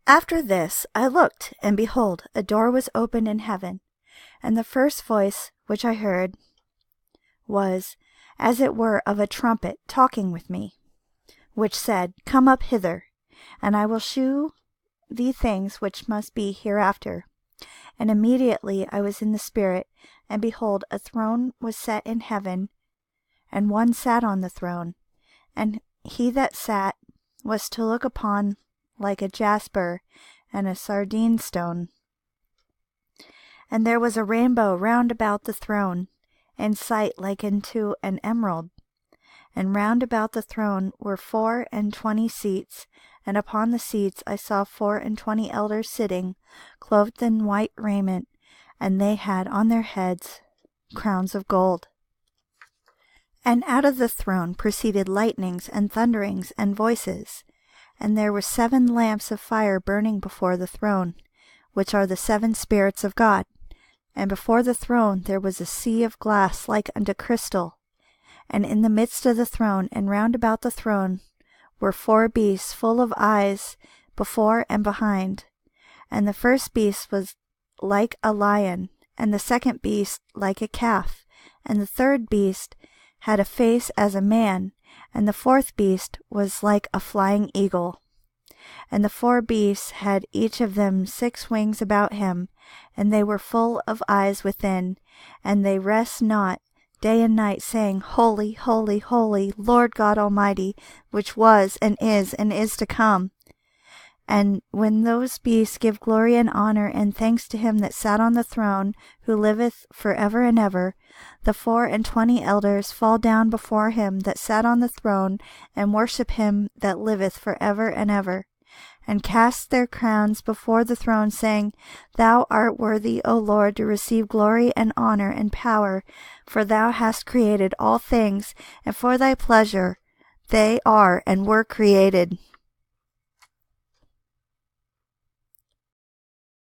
After this I looked, and behold, a door was opened in heaven. And the first voice which I heard was, as it were, of a trumpet talking with me, which said, Come up hither, and I will shew thee things which must be hereafter. And immediately I was in the Spirit, and behold, a throne was set in heaven, and one sat on the throne. And he that sat was to look upon like a jasper and a sardine stone. And there was a rainbow round about the throne, in sight like unto an emerald. And round about the throne were 24 seats, and upon the seats I saw 24 elders sitting, clothed in white raiment, and they had on their heads crowns of gold. And out of the throne proceeded lightnings and thunderings and voices. And there were 7 lamps of fire burning before the throne, which are the 7 spirits of God. And before the throne there was a sea of glass like unto crystal. And in the midst of the throne and round about the throne were 4 beasts full of eyes before and behind. And the first beast was like a lion, and the second beast like a calf, and the third beast had a face as a man, and the fourth beast was like a flying eagle. And the 4 beasts had each of them 6 wings about him, and they were full of eyes within, and they rest not day and night, saying, Holy, holy, holy, Lord God Almighty, which was and is to come. And when those beasts give glory and honor and thanks to him that sat on the throne, who liveth for ever and ever, the 24 elders fall down before him that sat on the throne, and worship him that liveth for ever and ever, and cast their crowns before the throne, saying, Thou art worthy, O Lord, to receive glory and honor and power, for thou hast created all things, and for thy pleasure they are and were created.